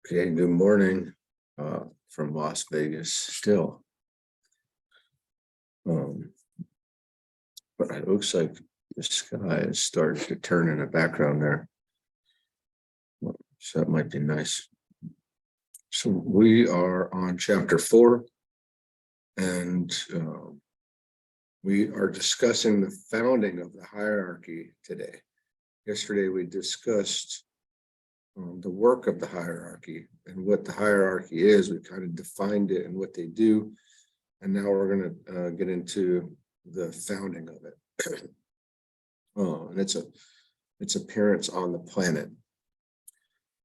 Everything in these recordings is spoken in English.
Okay, good morning from Las Vegas still. But it looks like the sky is starting to turn in the background there. So that might be nice. So we are on chapter 4, and we are discussing the founding of the hierarchy today. Yesterday we discussed the work of the hierarchy and what the hierarchy is. We kind of defined it and what they do. And now we're going to get into the founding of it. And its appearance on the planet.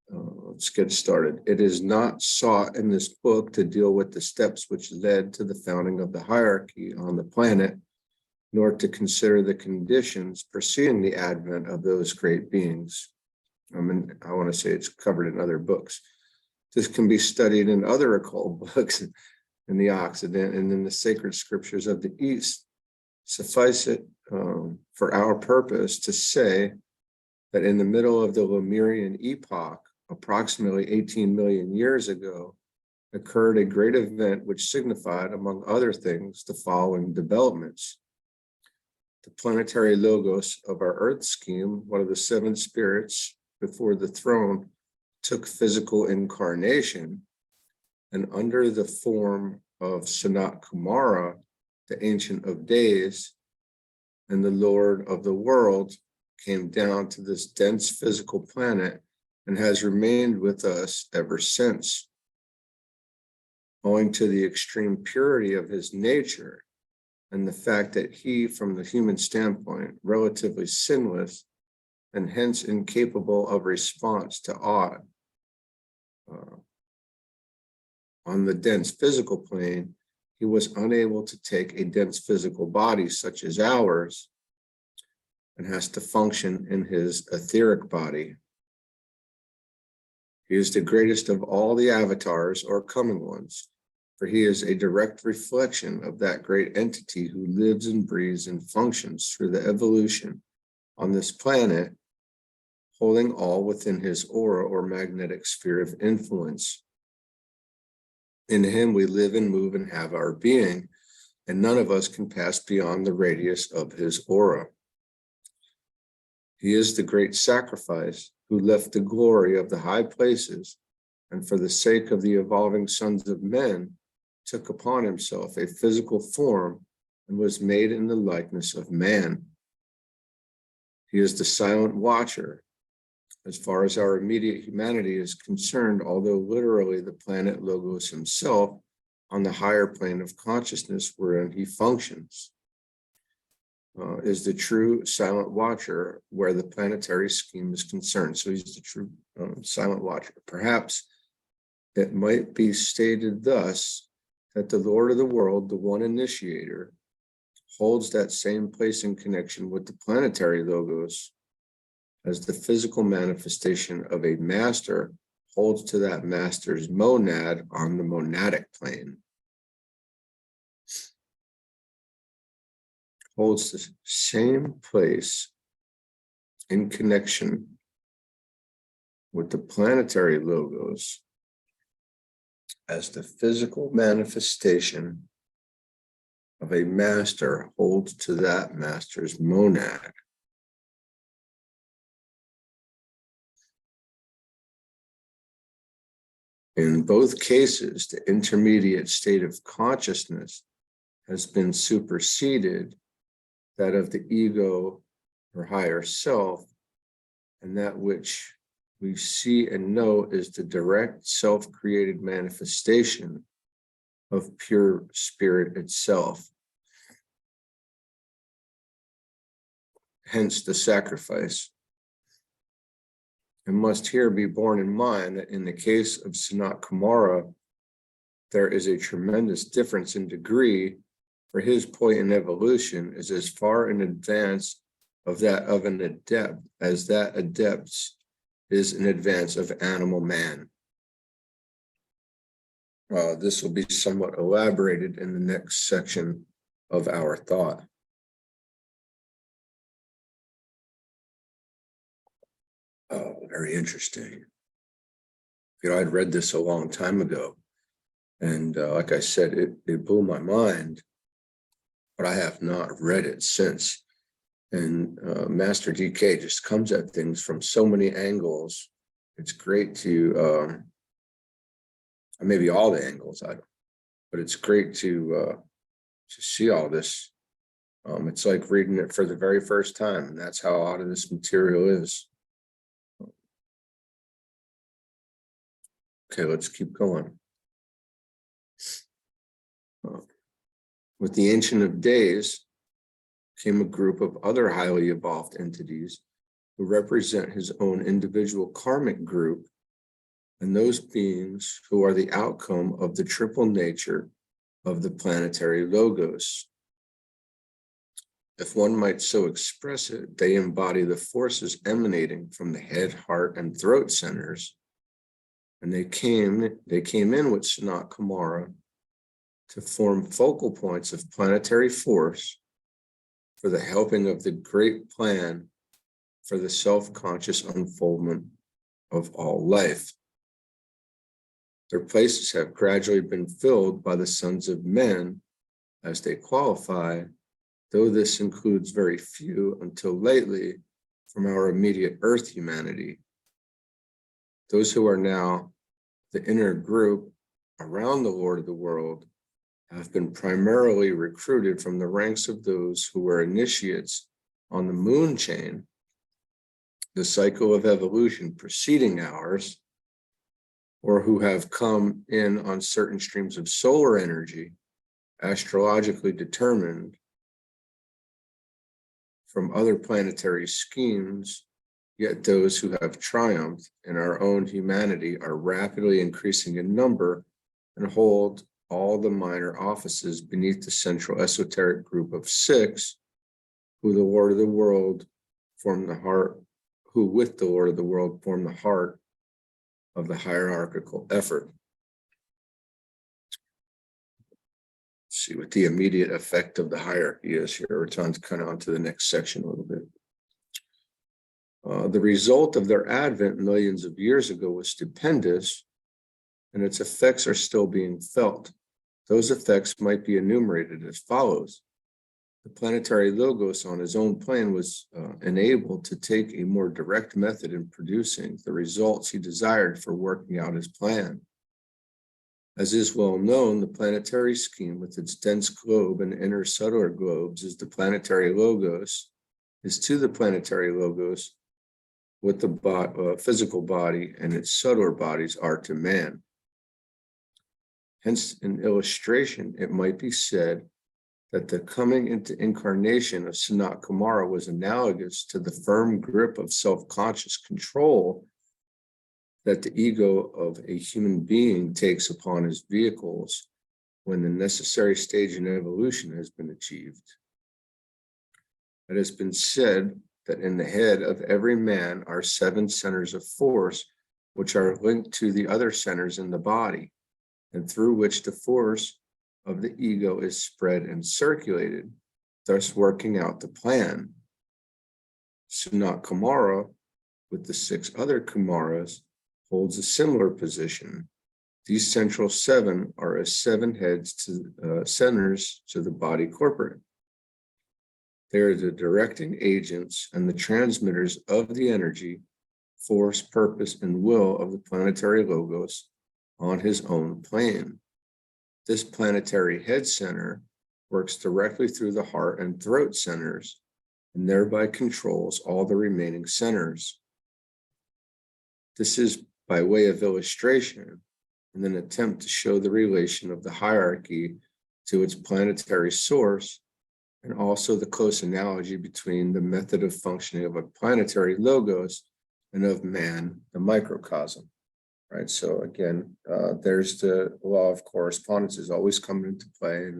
Let's get started. It is not sought in this book to deal with the steps which led to the founding of the hierarchy on the planet, nor to consider the conditions preceding the advent of those great beings. I want to say it's covered in other books. This can be studied in other occult books in the Occident and in the sacred scriptures of the East. Suffice it for our purpose to say that in the middle of the Lemurian epoch, approximately 18 million years ago, occurred a great event which signified, among other things, the following developments. The planetary logos of our Earth scheme, one of the 7 spirits before the throne, took physical incarnation, and under the form of Sanat Kumara, the Ancient of Days, and the Lord of the world, came down to this dense physical planet and has remained with us ever since. Owing to the extreme purity of his nature and the fact that he, from the human standpoint, relatively sinless and hence incapable of response to aught, on the dense physical plane, he was unable to take a dense physical body such as ours and has to function in his etheric body. He is the greatest of all the avatars or coming ones, for he is a direct reflection of that great entity who lives and breathes and functions through the evolution on this planet, holding all within his aura or magnetic sphere of influence. In him we live and move and have our being, and none of us can pass beyond the radius of his aura. He is the great sacrifice who left the glory of the high places, and for the sake of the evolving sons of men, took upon himself a physical form and was made in the likeness of man. He is the silent watcher, as far as our immediate humanity is concerned, although literally the planet Logos himself on the higher plane of consciousness wherein he functions, is the true silent watcher where the planetary scheme is concerned. So he's the true silent watcher. Perhaps it might be stated thus that the Lord of the world, the one initiator, holds that same place in connection with the planetary Logos as the physical manifestation of a master holds to that master's monad on the monadic plane. Holds the same place in connection with the planetary Logos as the physical manifestation of a master holds to that master's monad. In both cases, the intermediate state of consciousness has been superseded that of the ego or higher self, and that which we see and know is the direct self-created manifestation of pure spirit itself. Hence the sacrifice. It must here be borne in mind that in the case of Sanat Kumara, there is a tremendous difference in degree, for his point in evolution is as far in advance of that of an adept as that adept's is in advance of animal man. This will be somewhat elaborated in the next section of our thought. Very interesting. I'd read this a long time ago, and like I said, it blew my mind, but I have not read it since. And Master DK just comes at things from so many angles. It's great to maybe all the angles, but it's great to see all this. It's like reading it for the very first time, and that's how a lot of this material is. Okay, let's keep going. With the Ancient of Days came a group of other highly evolved entities who represent his own individual karmic group, and those beings who are the outcome of the triple nature of the planetary logos. If one might so express it, they embody the forces emanating from the head, heart, and throat centers. And they came in with Sanat Kumara to form focal points of planetary force for the helping of the great plan for the self-conscious unfoldment of all life. Their places have gradually been filled by the sons of men as they qualify, though this includes very few until lately from our immediate Earth humanity. Those who are now the inner group around the Lord of the world have been primarily recruited from the ranks of those who were initiates on the moon chain, the cycle of evolution preceding ours, or who have come in on certain streams of solar energy, astrologically determined from other planetary schemes, yet those who have triumphed in our own humanity are rapidly increasing in number and hold all the minor offices beneath the central esoteric group of 6, who the Lord of the world form the heart, who with the Lord of the world form the heart of the hierarchical effort. Let's see what the immediate effect of the hierarchy is here. It's on kind of onto the next section a little bit. The result of their advent millions of years ago was stupendous, and its effects are still being felt. Those effects might be enumerated as follows. The planetary logos on his own plane was enabled to take a more direct method in producing the results he desired for working out his plan. As is well known, the planetary scheme with its dense globe and inner subtler globes is the planetary logos, is to the planetary logos what the physical body and its subtler bodies are to man. Hence, in illustration, it might be said that the coming into incarnation of Sanat Kumara was analogous to the firm grip of self-conscious control that the ego of a human being takes upon his vehicles when the necessary stage in evolution has been achieved. It has been said that in the head of every man are 7 centers of force, which are linked to the other centers in the body, and through which the force of the ego is spread and circulated, thus working out the plan. Sanat Kumara, with the 6 other Kumaras, holds a similar position. These central 7 are as 7 heads to centers to the body corporate. They are the directing agents and the transmitters of the energy, force, purpose, and will of the planetary logos on his own plane. This planetary head center works directly through the heart and throat centers and thereby controls all the remaining centers. This is by way of illustration and an attempt to show the relation of the hierarchy to its planetary source, and also the close analogy between the method of functioning of a planetary logos and of man, the microcosm. Right. So again, there's the law of correspondence is always coming into play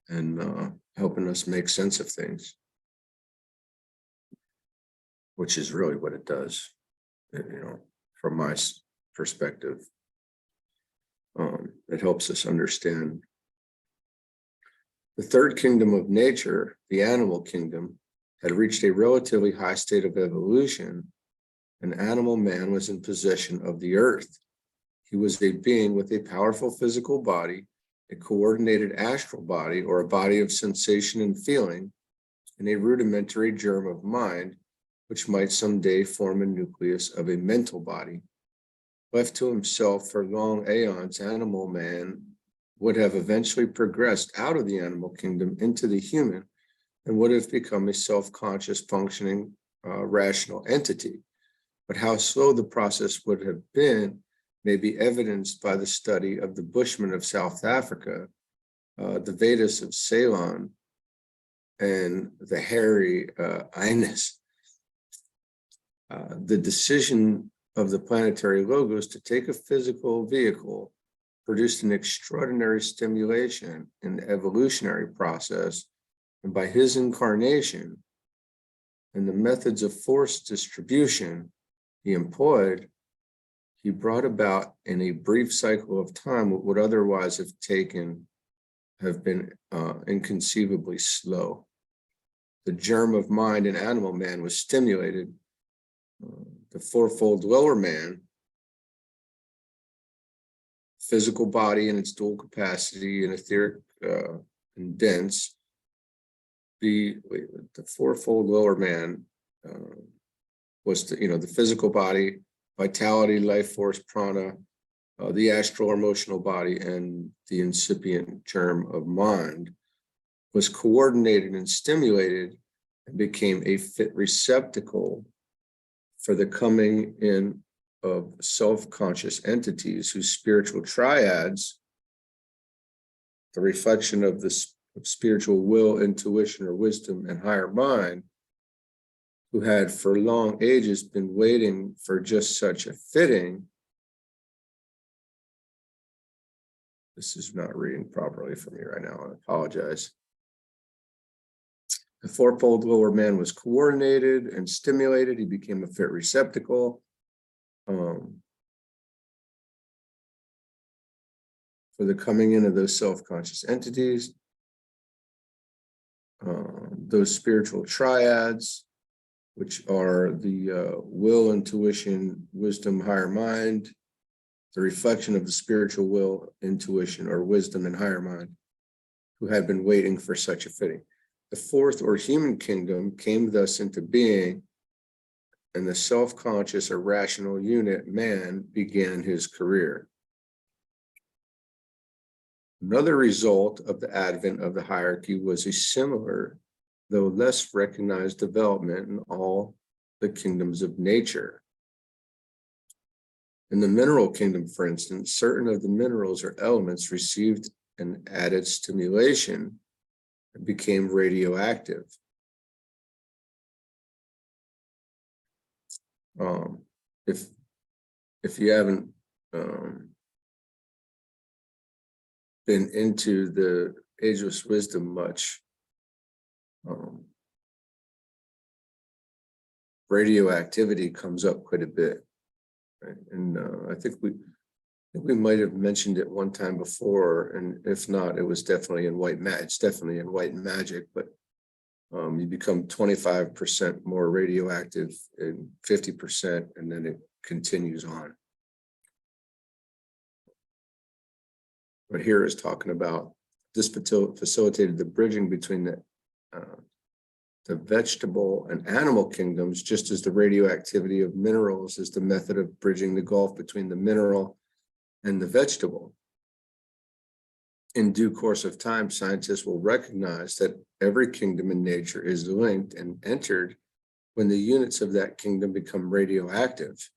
and helping us make sense of things, which is really what it does. From my perspective, it helps us understand. The third kingdom of nature, the animal kingdom, had reached a relatively high state of evolution, an animal man was in possession of the earth. He was a being with a powerful physical body, a coordinated astral body, or a body of sensation and feeling, and a rudimentary germ of mind, which might someday form a nucleus of a mental body. Left to himself for long aeons, animal man would have eventually progressed out of the animal kingdom into the human and would have become a self-conscious, functioning, rational entity. But how slow the process would have been may be evidenced by the study of the Bushmen of South Africa, the Vedas of Ceylon, and the hairy Ines. The decision of the planetary logos to take a physical vehicle produced an extraordinary stimulation in the evolutionary process, and by his incarnation and the methods of force distribution he employed, he brought about in a brief cycle of time what would otherwise have been inconceivably slow. The germ of mind in animal man was stimulated. The fourfold lower man, physical body in its dual capacity and etheric and dense. The fourfold lower man was the physical body, vitality, life force, prana, the astral or emotional body, and the incipient germ of mind was coordinated and stimulated and became a fit receptacle for the coming in of self-conscious entities whose spiritual triads, the reflection of the spiritual will, intuition, or wisdom, and higher mind, who had for long ages been waiting for just such a fitting. This is not reading properly for me right now. I apologize. The fourfold lower man was coordinated and stimulated. He became a fit receptacle for the coming in of those self-conscious entities, those spiritual triads, which are the will, intuition, wisdom, higher mind, the reflection of the spiritual will, intuition, or wisdom and higher mind, who had been waiting for such a fitting. The fourth or human kingdom came thus into being, and the self-conscious or rational unit man began his career. Another result of the advent of the hierarchy was a similar, though less recognized, development in all the kingdoms of nature. In the mineral kingdom, for instance, certain of the minerals or elements received an added stimulation and became radioactive. If you haven't been into the Ageless Wisdom much, radioactivity comes up quite a bit, right? And I think we might have mentioned it one time before, and if not, it was definitely in white magic. It's definitely in white magic, but you become 25% more radioactive and 50%, and then it continues on. But here is talking about this facilitated the bridging between the vegetable and animal kingdoms, just as the radioactivity of minerals is the method of bridging the gulf between the mineral and the vegetable. In due course of time, scientists will recognize that every kingdom in nature is linked and entered when the units of that kingdom become radioactive.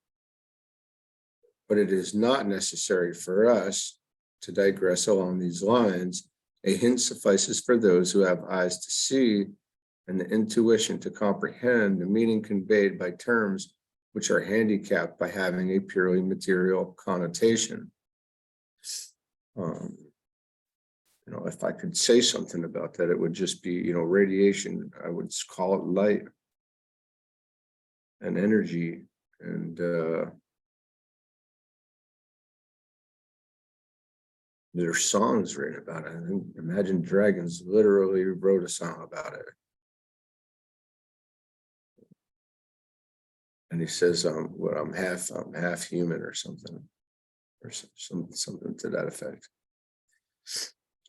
But it is not necessary for us to digress along these lines. A hint suffices for those who have eyes to see and the intuition to comprehend the meaning conveyed by terms which are handicapped by having a purely material connotation. If I could say something about that, it would just be, radiation. I would call it light and energy. And there's songs written about it. I think Imagine Dragons literally wrote a song about it. And he says, I'm half human or something, or something to that effect.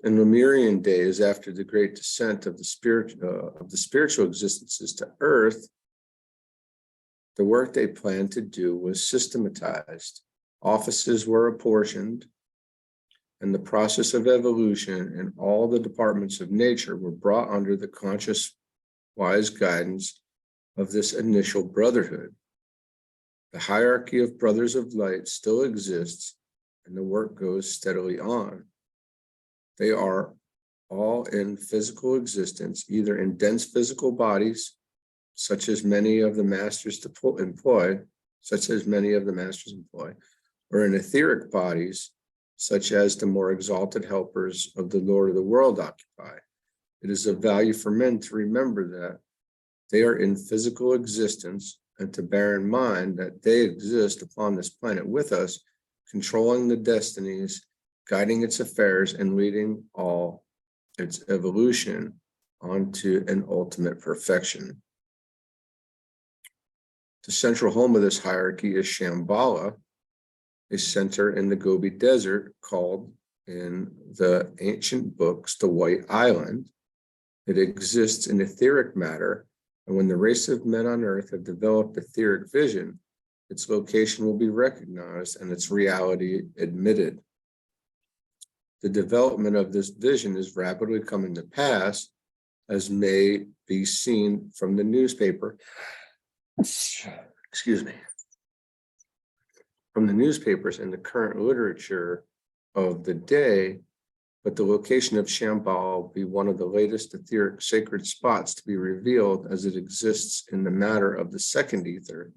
In Lemurian days, after the great descent of the spiritual existences to Earth, the work they planned to do was systematized. Offices were apportioned, and the process of evolution and all the departments of nature were brought under the conscious, wise guidance of this initial brotherhood. The hierarchy of brothers of light still exists, and the work goes steadily on. They are all in physical existence, either in dense physical bodies, such as many of the masters employ, or in etheric bodies, such as the more exalted helpers of the Lord of the world occupy. It is of value for men to remember that they are in physical existence, and to bear in mind that they exist upon this planet with us, controlling the destinies, guiding its affairs, and leading all its evolution onto an ultimate perfection. The central home of this hierarchy is Shambhala, a center in the Gobi Desert called in the ancient books the White Island. It exists in etheric matter, and when the race of men on earth have developed etheric vision, its location will be recognized and its reality admitted. The development of this vision is rapidly coming to pass, as may be seen from the newspaper. Excuse me. From the newspapers and the current literature of the day, but the location of Shambhala will be one of the latest etheric sacred spots to be revealed, as it exists in the matter of the second ether.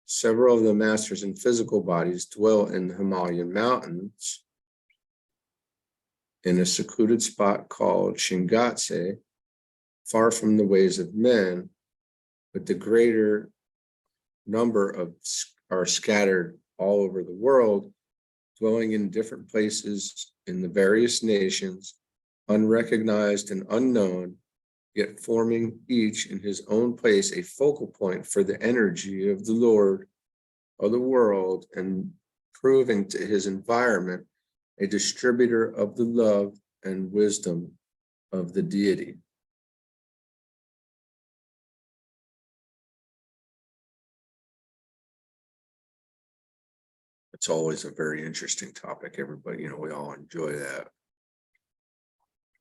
Several of the masters in physical bodies dwell in the Himalayan mountains in a secluded spot called Shingatse, far from the ways of men, but the greater number are scattered all over the world, dwelling in different places in the various nations, unrecognized and unknown, yet forming each in his own place a focal point for the energy of the Lord of the world, and proving to his environment a distributor of the love and wisdom of the deity. It's always a very interesting topic. Everybody, we all enjoy that.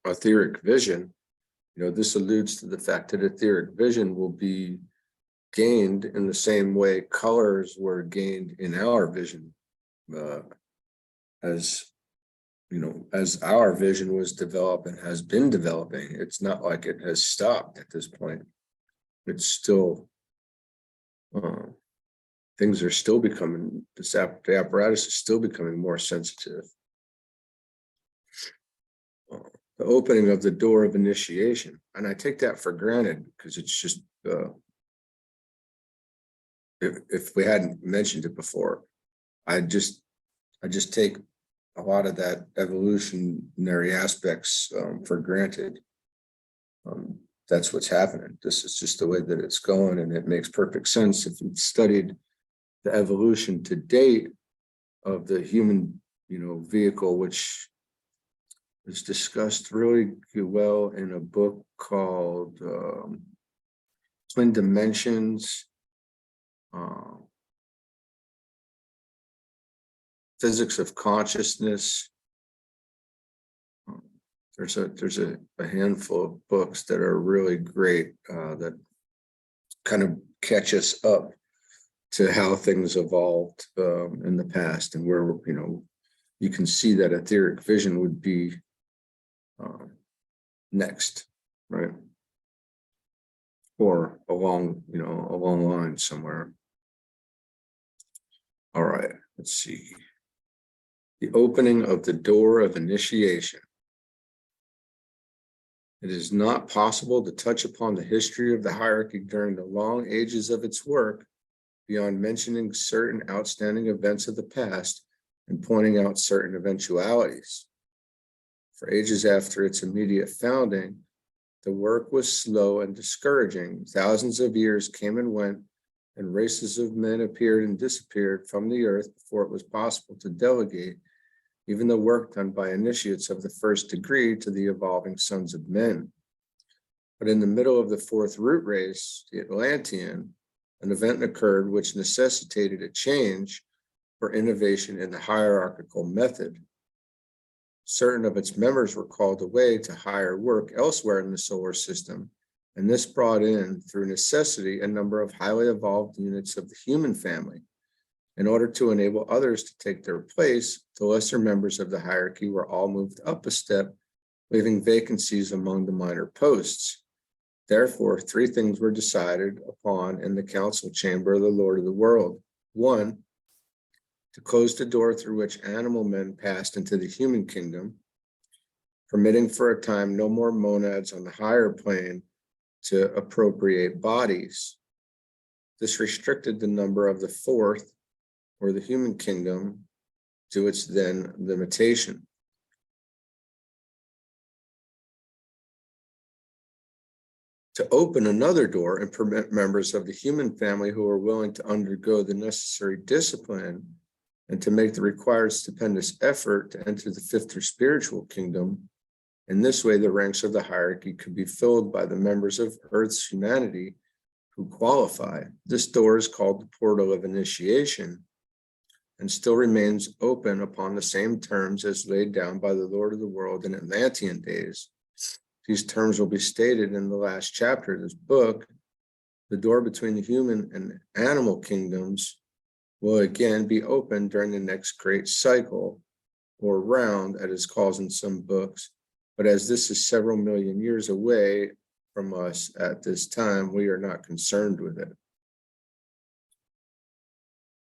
Etheric vision, this alludes to the fact that etheric vision will be gained in the same way colors were gained in our vision, as our vision was developed and has been developing. It's not like it has stopped at this point. It's still, things are still becoming, the apparatus is still becoming more sensitive. The opening of the door of initiation, and I take that for granted because it's just, if we hadn't mentioned it before, I just take a lot of that evolutionary aspects for granted. That's what's happening. This is just the way that it's going, and it makes perfect sense if you've studied the evolution to date of the human, vehicle, which is discussed really well in a book called Twin Dimensions, Physics of Consciousness. There's a handful of books that are really great that kind of catch us up to how things evolved in the past, and where you can see that etheric vision would be next, right? Or along the line somewhere. All right, let's see. The opening of the door of initiation. It is not possible to touch upon the history of the hierarchy during the long ages of its work beyond mentioning certain outstanding events of the past and pointing out certain eventualities. For ages after its immediate founding, the work was slow and discouraging. Thousands of years came and went, and races of men appeared and disappeared from the earth before it was possible to delegate even the work done by initiates of the first degree to the evolving sons of men. But in the middle of the fourth root race, the Atlantean, an event occurred which necessitated a change for innovation in the hierarchical method. Certain of its members were called away to higher work elsewhere in the solar system, and this brought in, through necessity, a number of highly evolved units of the human family. In order to enable others to take their place, the lesser members of the hierarchy were all moved up a step, leaving vacancies among the minor posts. Therefore, three things were decided upon in the council chamber of the Lord of the world. One, to close the door through which animal men passed into the human kingdom, permitting for a time no more monads on the higher plane to appropriate bodies. This restricted the number of the fourth, or the human kingdom, to its then limitation. To open another door and permit members of the human family who are willing to undergo the necessary discipline and to make the required stupendous effort to enter the fifth or spiritual kingdom. In this way, the ranks of the hierarchy could be filled by the members of Earth's humanity who qualify. This door is called the portal of initiation and still remains open upon the same terms as laid down by the Lord of the world in Atlantean days. These terms will be stated in the last chapter of this book. The door between the human and animal kingdoms will again be open during the next great cycle, or round, as it's called in some books. But as this is several million years away from us at this time, we are not concerned with it.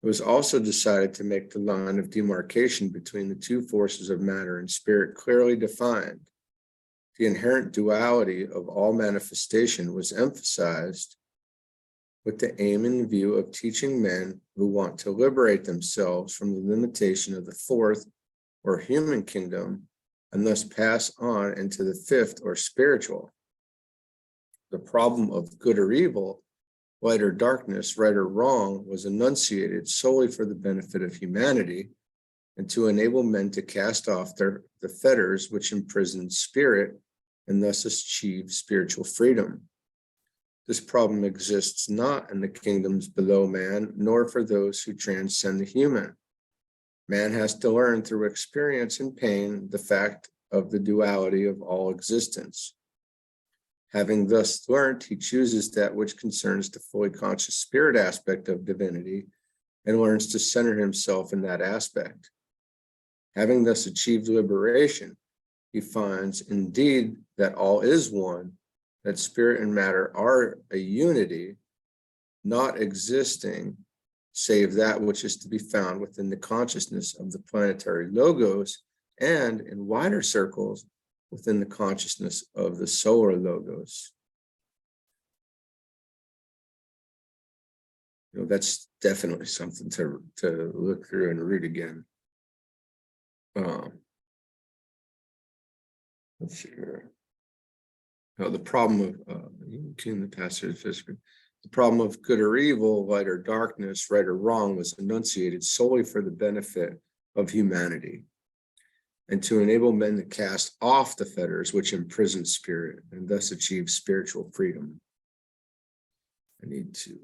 It was also decided to make the line of demarcation between the two forces of matter and spirit clearly defined. The inherent duality of all manifestation was emphasized with the aim in view of teaching men who want to liberate themselves from the limitation of the fourth or human kingdom and thus pass on into the fifth or spiritual. The problem of good or evil, light or darkness, right or wrong, was enunciated solely for the benefit of humanity and to enable men to cast off the fetters which imprison spirit and thus achieve spiritual freedom. This problem exists not in the kingdoms below man, nor for those who transcend the human. Man has to learn through experience and pain the fact of the duality of all existence. Having thus learned, he chooses that which concerns the fully conscious spirit aspect of divinity and learns to center himself in that aspect. Having thus achieved liberation, he finds indeed that all is one, that spirit and matter are a unity, not existing save that which is to be found within the consciousness of the planetary logos and in wider circles within the consciousness of the solar logos. That's definitely something to look through and read again. Let's see here. The problem of the passage, the problem of good or evil, light or darkness, right or wrong, was enunciated solely for the benefit of humanity and to enable men to cast off the fetters which imprison spirit and thus achieve spiritual freedom. I need to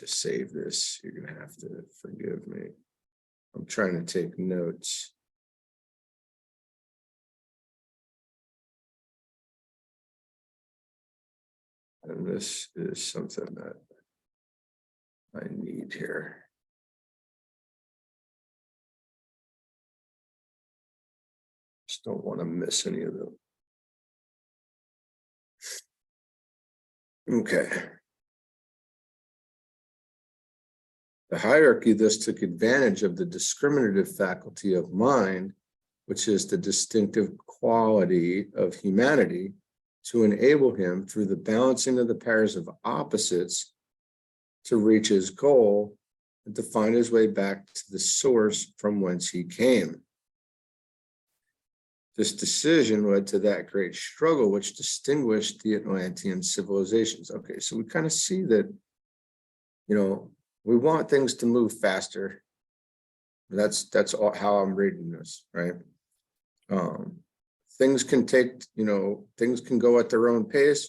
save this. You're gonna have to forgive me. I'm trying to take notes. And this is something that I need here. Just don't want to miss any of them. Okay. The hierarchy thus took advantage of the discriminative faculty of mind, which is the distinctive quality of humanity, to enable him, through the balancing of the pairs of opposites, to reach his goal and to find his way back to the source from whence he came. This decision led to that great struggle which distinguished the Atlantean civilizations. Okay, so we kind of see that, we want things to move faster. That's all how I'm reading this, right? Things can take, things can go at their own pace,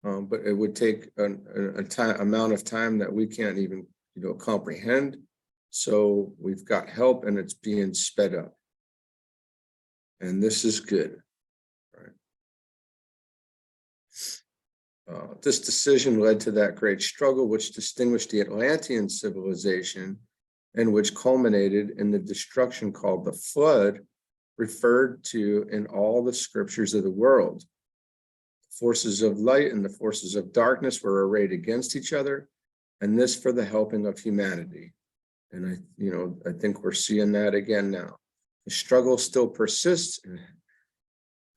but it would take amount of time that we can't even, comprehend. So we've got help, and it's being sped up. And this is good, right? This decision led to that great struggle which distinguished the Atlantean civilization and which culminated in the destruction called the flood, referred to in all the scriptures of the world. The forces of light and the forces of darkness were arrayed against each other, and this for the helping of humanity. And I think we're seeing that again now. The struggle still persists.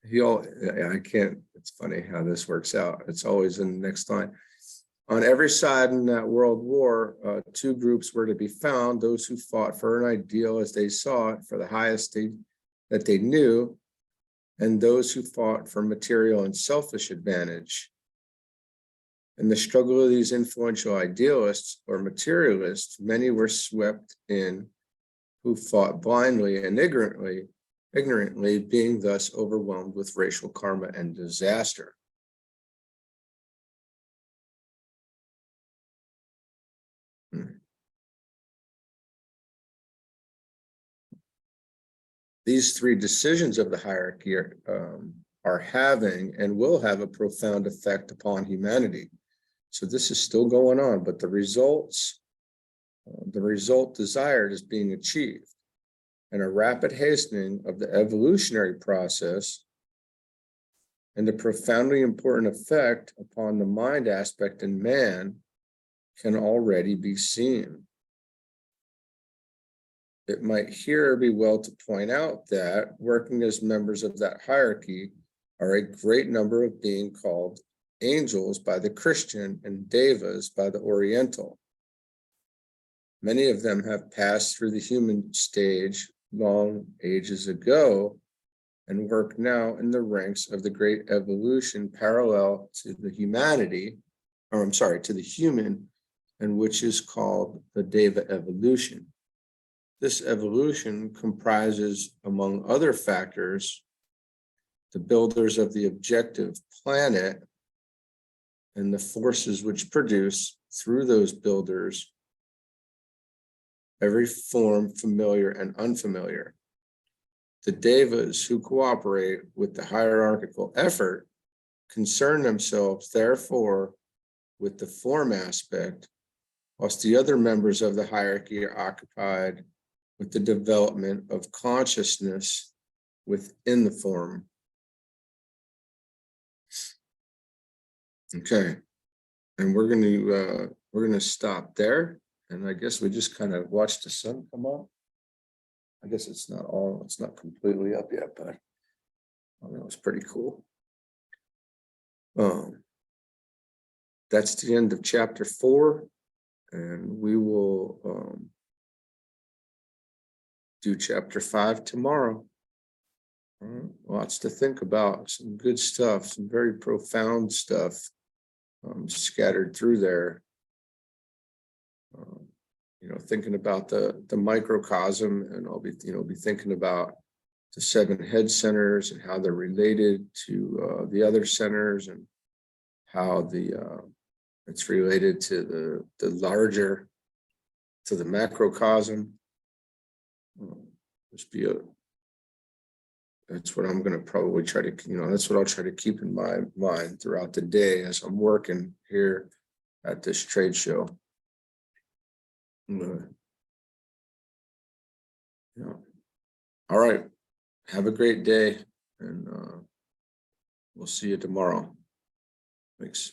It's funny how this works out. It's always in the next line. On every side in that world war, two groups were to be found: those who fought for an ideal as they saw it, for the highest that they knew, and those who fought for material and selfish advantage. In the struggle of these influential idealists or materialists, many were swept in who fought blindly and ignorantly, being thus overwhelmed with racial karma and disaster. These three decisions of the hierarchy are having and will have a profound effect upon humanity. So this is still going on, but the result desired is being achieved, and a rapid hastening of the evolutionary process and the profoundly important effect upon the mind aspect in man can already be seen. It might here be well to point out that working as members of that hierarchy are a great number of beings called angels by the Christian and devas by the Oriental. Many of them have passed through the human stage long ages ago and work now in the ranks of the great evolution parallel to the to the human, and which is called the Deva evolution. This evolution comprises, among other factors, the builders of the objective planet and the forces which produce, through those builders, every form familiar and unfamiliar. The devas who cooperate with the hierarchical effort concern themselves, therefore, with the form aspect, whilst the other members of the hierarchy are occupied with the development of consciousness within the form. Okay, and we're going to stop there, and I guess we just kind of watched the sun come up. I guess it's not completely up yet, but I know it's pretty cool. That's the end of chapter 4, and we will do chapter 5 tomorrow. Lots to think about, some good stuff, some very profound stuff scattered through there. Thinking about the microcosm, and I'll be thinking about the 7 head centers and how they're related to the other centers, and how it's related to the larger, to the macrocosm. That's what I'm going to probably try to, that's what I'll try to keep in my mind throughout the day as I'm working here at this trade show. All right. Have a great day, and we'll see you tomorrow. Thanks.